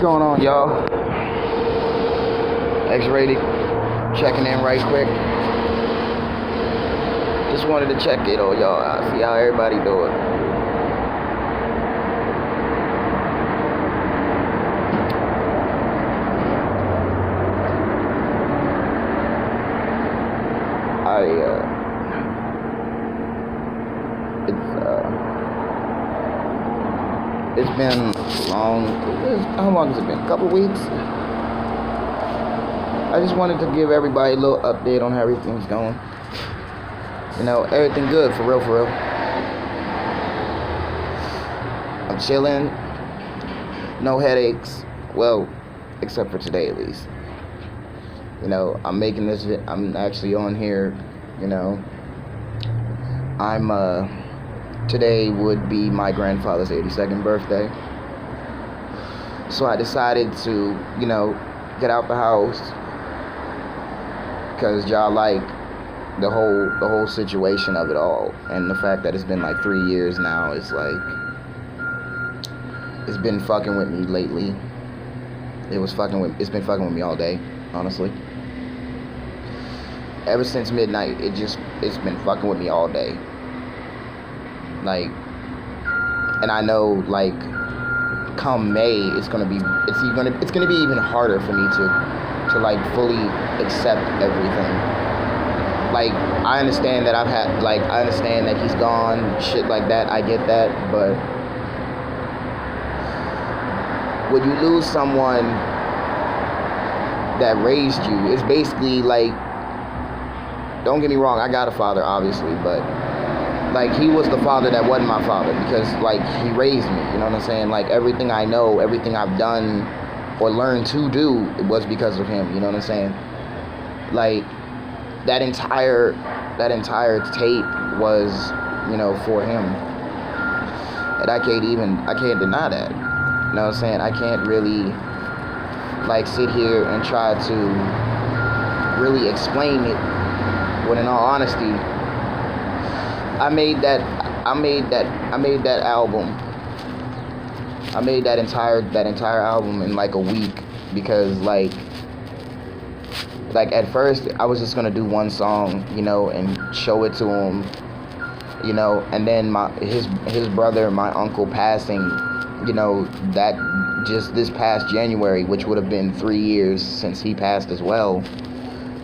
going on, y'all? X-rated checking in right quick. Just wanted to check it on y'all. I see how everybody doing. It's been long. How long has it been? A couple weeks. I just wanted to give everybody a little update on how everything's going. You know, everything good, for real, for real. I'm chilling. No headaches. Well, except for today at least. You know, I'm making this, I'm actually on here, you know. Today would be my grandfather's 82nd birthday. So I decided to, you know, get out the house. Because y'all like the whole situation of it all. And the fact that it's been like 3 years now is like, it's been fucking with me lately. It's been fucking with me all day, honestly. Ever since midnight, it's been fucking with me all day. Like, and I know, like, come May, it's gonna be even harder for me to like fully accept everything. Like, I understand that I understand that he's gone, shit like that. I get that, but when you lose someone that raised you, it's basically like, don't get me wrong, I got a father, obviously, but like, he was the father that wasn't my father, because like, he raised me, you know what I'm saying? Like, everything I know, everything I've done or learned to do, it was because of him, you know what I'm saying? Like, that entire tape was, you know, for him. And I can't deny that. You know what I'm saying? I can't really like sit here and try to really explain it, when in all honesty, I made that album. I made that entire album in like a week, because like at first I was just gonna do one song, you know, and show it to him, you know, and then his brother, my uncle, passing, you know, that just this past January, which would have been 3 years since he passed as well.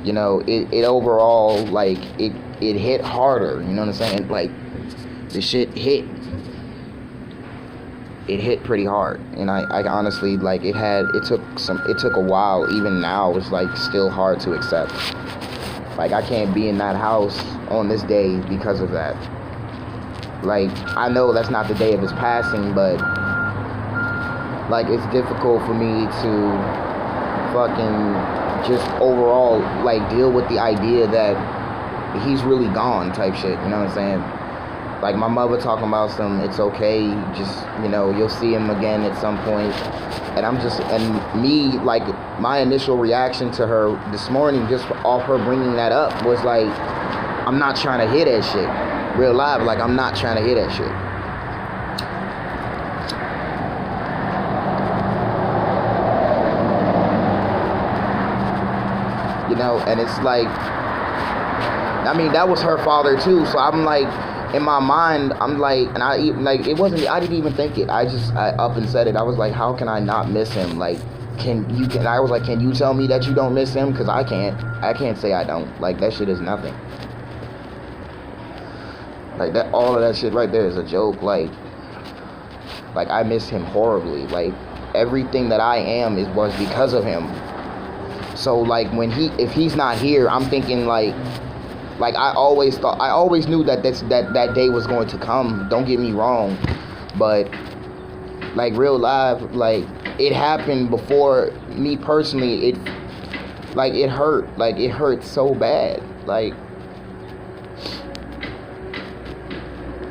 You know, it overall, like, it hit harder, you know what I'm saying? Like, the shit hit. It hit pretty hard. And I honestly, like, it took a while. Even now, it's, like, still hard to accept. Like, I can't be in that house on this day because of that. Like, I know that's not the day of his passing, but, like, it's difficult for me to fucking just overall, like, deal with the idea that he's really gone type shit, you know what I'm saying? Like, my mother talking about it's okay, just, you know, you'll see him again at some point. And me, like, my initial reaction to her this morning, just off her bringing that up, was like, I'm not trying to hear that shit. Real live, like, I'm not trying to hear that shit. You know, and it's like, I mean, that was her father too, so I'm like, in my mind, I'm like, and I didn't even think it, I up and said it. I was like, how can I not miss him? Like, I was like, can you tell me that you don't miss him? Because I can't say I don't. Like, that shit is nothing. Like, that, all of that shit right there is a joke. Like, I miss him horribly. Like, everything that I am was because of him. So, like, if he's not here, I'm thinking, like, I always knew that day was going to come. Don't get me wrong. But, like, real life, like, it happened before me personally. It hurt. Like, it hurt so bad. Like,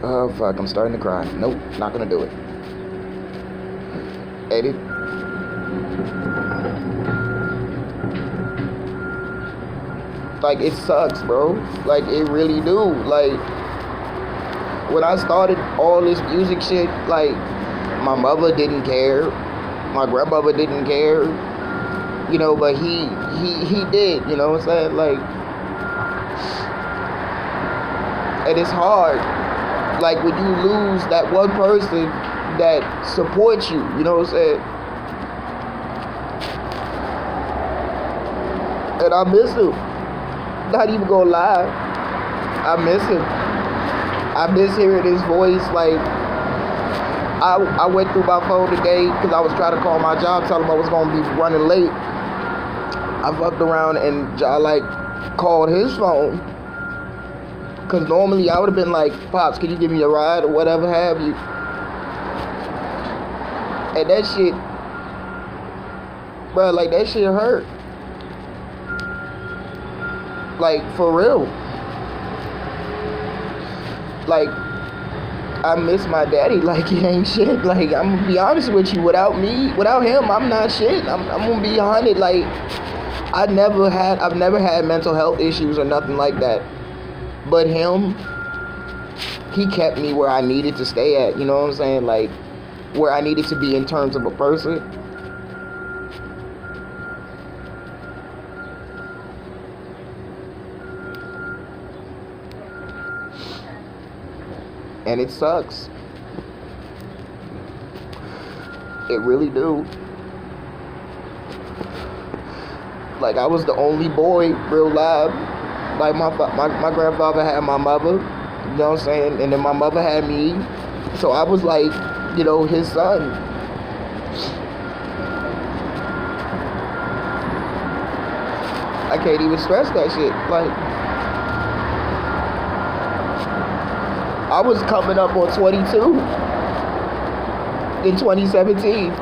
oh, fuck, I'm starting to cry. Nope, not gonna do it. Edit. Like, it sucks, bro. Like, it really do. Like, when I started all this music shit, like, my mother didn't care. My grandmother didn't care, but he did, you know what I'm saying? Like, and it's hard, like, when you lose that one person that supports you, you know what I'm saying? And I miss him. Not even gonna lie. I miss him. I miss hearing his voice. Like, I went through my phone today because I was trying to call my job, tell him I was gonna be running late. I fucked around and I like called his phone. Because normally I would have been like, Pops, can you give me a ride or whatever have you? And that shit, bro, like, that shit hurt. Like, for real. Like, I miss my daddy like he ain't shit. Like, I'm gonna be honest with you, without him, I'm not shit. I'm gonna be 100. Like, I've never had mental health issues or nothing like that. But him, he kept me where I needed to stay at, you know what I'm saying? Like, where I needed to be in terms of a person. And it sucks. It really do. Like, I was the only boy, real live. Like, my grandfather had my mother, you know what I'm saying? And then my mother had me. So I was like, his son. I can't even stress that shit. Like, I was coming up on 22 in 2017.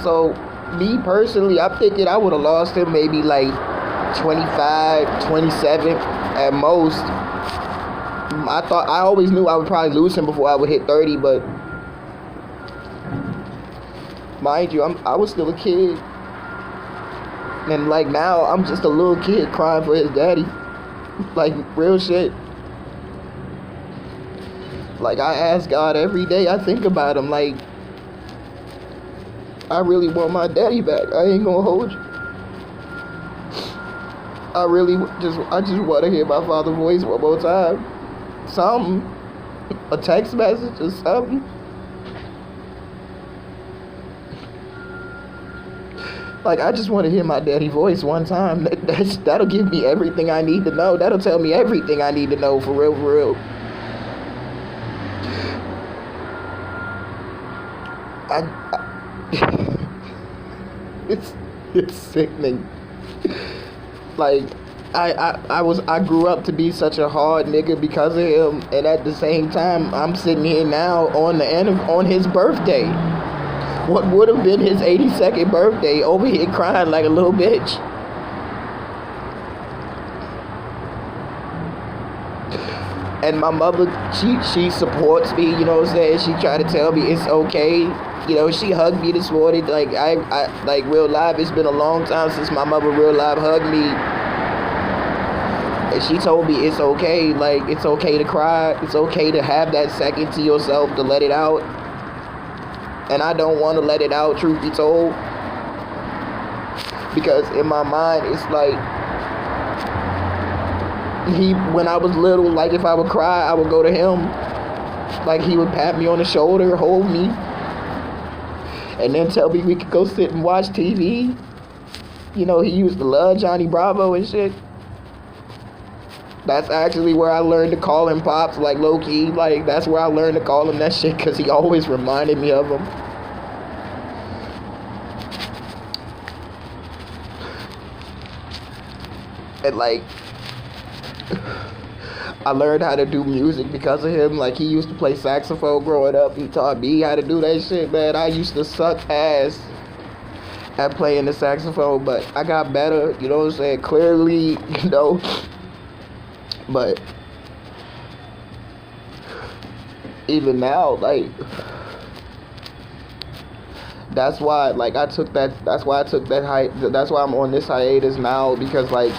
So, me personally, I'm thinking I would have lost him maybe like 25, 27 at most. I always knew I would probably lose him before I would hit 30, but mind you, I was still a kid. And like now, I'm just a little kid crying for his daddy. Like, real shit. Like, I ask God every day, I think about him, like, I really want my daddy back. I ain't gonna hold you. I just want to hear my father's voice one more time. Something. A text message or something. Like, I just want to hear my daddy's voice one time. That'll give me everything I need to know. That'll tell me everything I need to know, for real, for real. It's sickening. Like, I grew up to be such a hard nigga because of him, and at the same time, I'm sitting here now on his birthday. What would have been his 82nd birthday, over here crying like a little bitch. And my mother, she supports me, you know what I'm saying? She tried to tell me it's okay. She hugged me this morning. Like, I like, real life, it's been a long time since my mother real life hugged me. And she told me it's okay. Like, it's okay to cry. It's okay to have that second to yourself, to let it out. And I don't want to let it out, truth be told. Because in my mind, it's like, when I was little, like, if I would cry, I would go to him. Like, he would pat me on the shoulder, hold me, and then tell me we could go sit and watch TV. He used to love Johnny Bravo and shit. That's actually where I learned to call him Pops, like, low-key. Like, that's where I learned to call him that shit, because he always reminded me of him. And, like, I learned how to do music because of him. Like, he used to play saxophone growing up. He taught me how to do that shit, man. I used to suck ass at playing the saxophone, but I got better, you know what I'm saying? Clearly, But even now, like, that's why I'm on this hiatus now, because, like,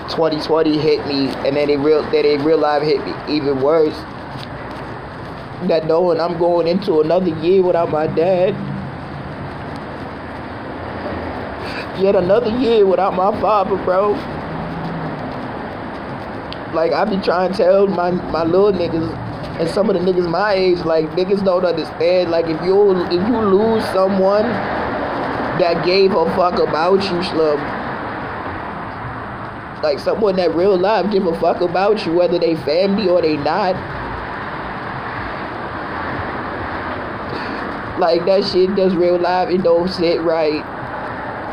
2020 hit me, and then real life hit me even worse. That knowing I'm going into another year without my dad. Yet another year without my father, bro. Like, I be trying to tell my little niggas and some of the niggas my age, like, niggas don't understand. Like, if you lose someone that gave a fuck about you, slum, like someone that real life give a fuck about you, whether they family or they not, like, that shit does real life, it don't sit right.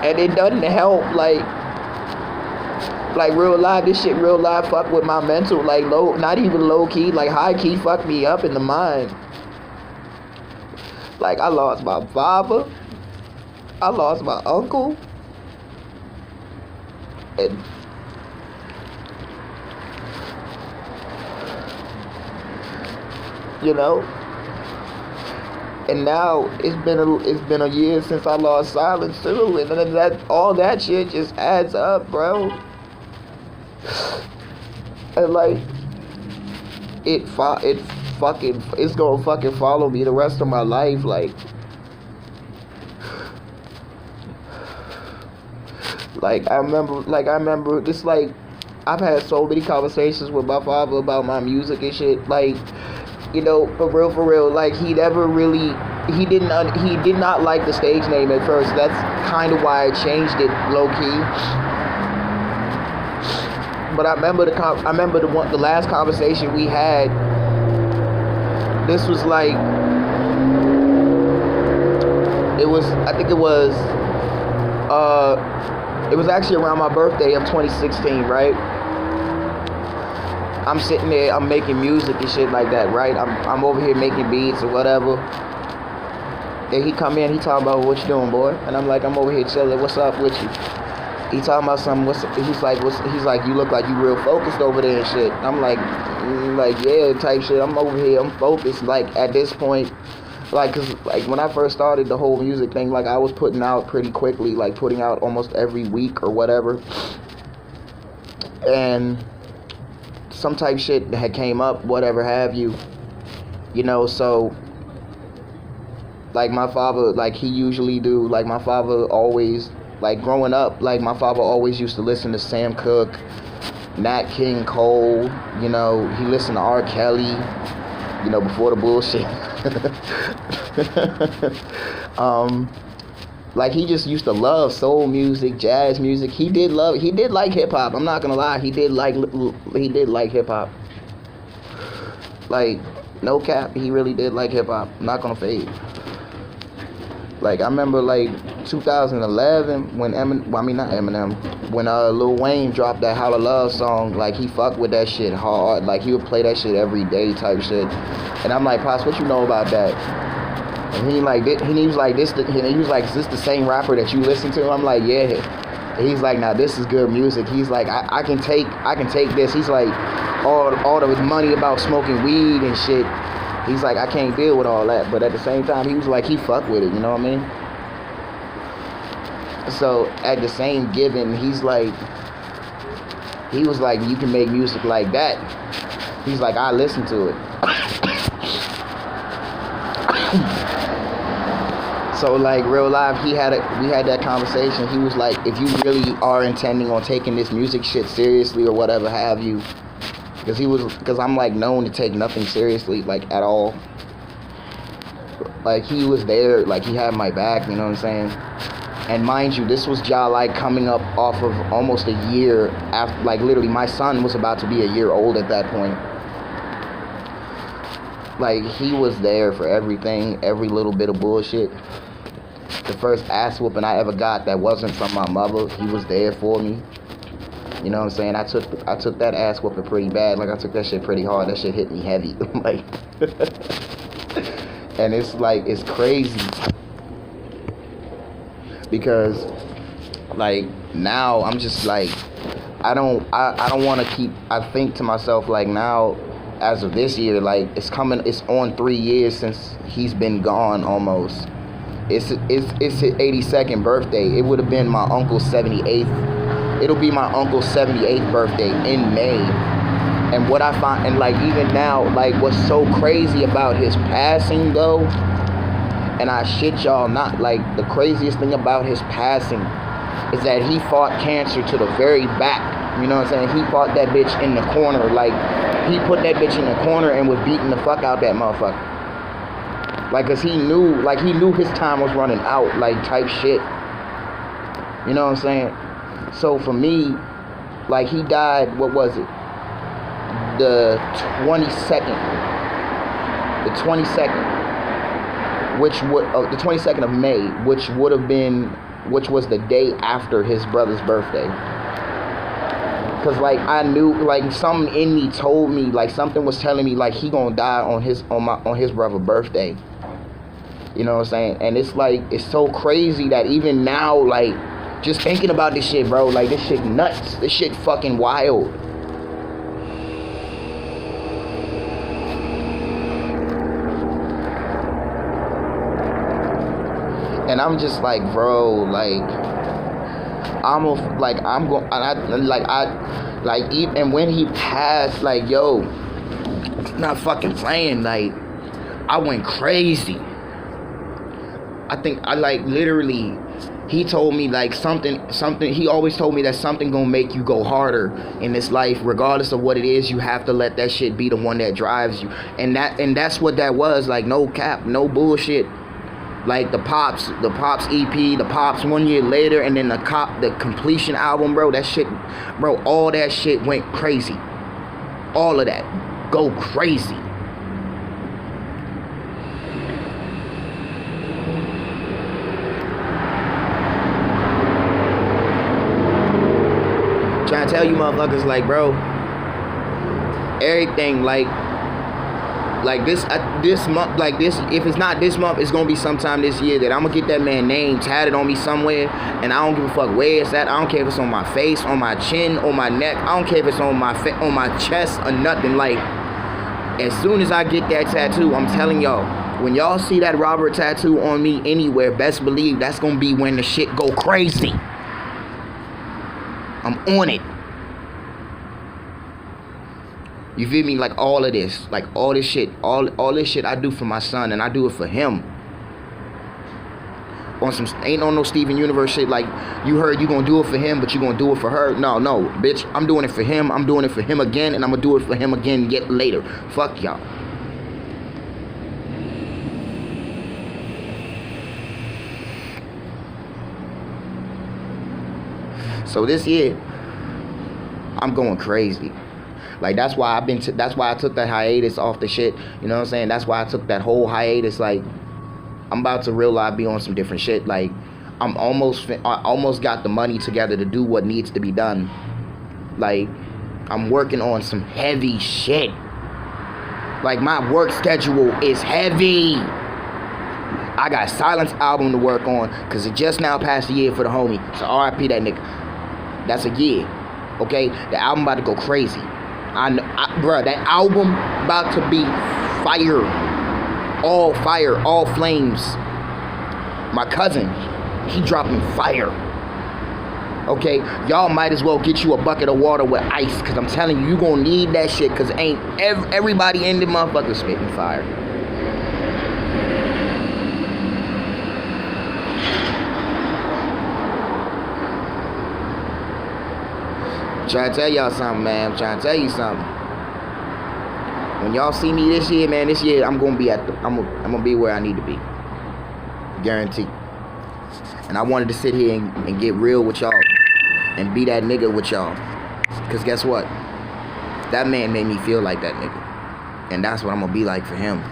And it doesn't help, like real life, this shit real life fuck with my mental, like low, not even low key, like high key fuck me up in the mind. Like, I lost my father, I lost my uncle, and you know, and now it's been a year since I lost Silence too, and then that all that shit just adds up, bro. And like, it's gonna fucking follow me the rest of my life. Like I remember this, like, I've had so many conversations with my father about my music and shit, like, you know, for real, like, he did not like the stage name at first. That's kind of why I changed it low key. But I remember the last conversation we had. This was like, it was actually around my birthday of 2016, right? I'm sitting there, I'm making music and shit like that, right? I'm over here making beats or whatever. And he come in, he talking about, what you doing, boy? And I'm like, I'm over here chilling. What's up with you? He talking about something. He's like, you look like you real focused over there and shit. I'm like, yeah, type shit. I'm over here, I'm focused. Like, at this point, like, cause like when I first started the whole music thing, like, I was putting out pretty quickly, like putting out almost every week or whatever. And some type shit had came up, whatever have you, you know. So like, my father, like, he usually do, like, my father always, like, growing up, like, my father always used to listen to Sam Cooke, Nat King Cole, you know. He listened to R. Kelly, you know, before the bullshit. Like, he just used to love soul music, jazz music. He did like hip hop. I'm not gonna lie, he did like hip hop. Like, no cap, he really did like hip hop. I'm not gonna fade. Like, I remember, like, 2011 when when Lil Wayne dropped that Holla Love song. Like, he fucked with that shit hard. Like, he would play that shit every day type shit. And I'm like, Pops, what you know about that? And he was like, is this the same rapper that you listen to? I'm like, yeah. And he's like, nah, this is good music. He's like, I can take this. He's like, all the money about smoking weed and shit. He's like, I can't deal with all that. But at the same time, he was like, he fucked with it, you know what I mean? So at the same given, he was like, you can make music like that. He's like, I listen to it. So, like, real life, we had that conversation. He was like, if you really are intending on taking this music shit seriously or whatever have you, because I'm like known to take nothing seriously, like, at all. Like, he was there, like, he had my back, you know what I'm saying? And mind you, this was like coming up off of almost a year after, like, literally my son was about to be a year old at that point. Like, he was there for everything, every little bit of bullshit. The first ass whooping I ever got that wasn't from my mother, he was there for me. You know what I'm saying? I took that ass whooping pretty bad. Like, I took that shit pretty hard. That shit hit me heavy. Like, and it's like, it's crazy. Because, like, now I'm just like, I don't want to keep, I think to myself, like, now, as of this year, like, it's on 3 years since he's been gone almost. It's his 82nd birthday. It would have been my uncle's 78th. It'll be my uncle's 78th birthday in May. And what I find, and like even now, like what's so crazy about his passing though, and I shit y'all not, like the craziest thing about his passing is that he fought cancer to the very back. You know what I'm saying? He fought that bitch in the corner. Like, he put that bitch in the corner and was beating the fuck out that motherfucker. Like, cause he knew his time was running out, like type shit. You know what I'm saying? So for me, like he died, what was it? The 22nd. The 22nd. The 22nd of May, which was the day after his brother's birthday. Cause like I knew, like something in me told me, like something was telling me, like he gonna die on his brother's birthday. You know what I'm saying? And it's like, it's so crazy that even now, like just thinking about this shit, bro, like this shit nuts. This shit fucking wild. And I'm just like, bro, like, even when he passed, like, yo, not fucking playing, like, I went crazy. I think I like literally, he told me like something, he always told me that something gonna make you go harder in this life, regardless of what it is. You have to let that shit be the one that drives you. And that's what that was, like, no cap, no bullshit. Like the Pops EP, the Pops 1 year later, and then the Completion album, bro, that shit, bro, all that shit went crazy. All of that, go crazy. Trying to tell you motherfuckers, like, bro, everything, like this month, like this, if it's not this month, it's gonna be sometime this year that I'm gonna get that man's name tatted on me somewhere, and I don't give a fuck where it's at. I don't care if it's on my face, on my chin, on my neck. I don't care if it's on my chest or nothing. Like, as soon as I get that tattoo, I'm telling y'all, when y'all see that Robert tattoo on me anywhere, best believe that's gonna be when the shit go crazy. I'm on it. You feel me? Like all of this, like all this shit, all this shit I do for my son, and I do it for him. On some, ain't on no Steven Universe shit like you heard you gonna do it for him, but you gonna do it for her. No, bitch, I'm doing it for him. I'm doing it for him again, and I'm gonna do it for him again yet later. Fuck y'all. So this year, I'm going crazy. Like, that's why that's why I took that hiatus off the shit. You know what I'm saying? That's why I took that whole hiatus. Like, I'm about to real life be on some different shit. Like, I almost got the money together to do what needs to be done. Like, I'm working on some heavy shit. Like, my work schedule is heavy. I got a Silence album to work on, because it just now passed a year for the homie. So RIP that nigga. That's a year. Okay? The album about to go crazy. Bruh, that album about to be fire, all flames. My cousin, he dropping fire. Okay, y'all might as well get you a bucket of water with ice, cause I'm telling you, you gonna need that shit, cause ain't everybody in the motherfucker spitting fire. Trying to tell y'all something, man. I'm trying to tell you something. When y'all see me this year, man, I'm gonna be I'm gonna be where I need to be. Guaranteed. And I wanted to sit here and get real with y'all and be that nigga with y'all. Cause guess what? That man made me feel like that nigga. And that's what I'm gonna be like for him.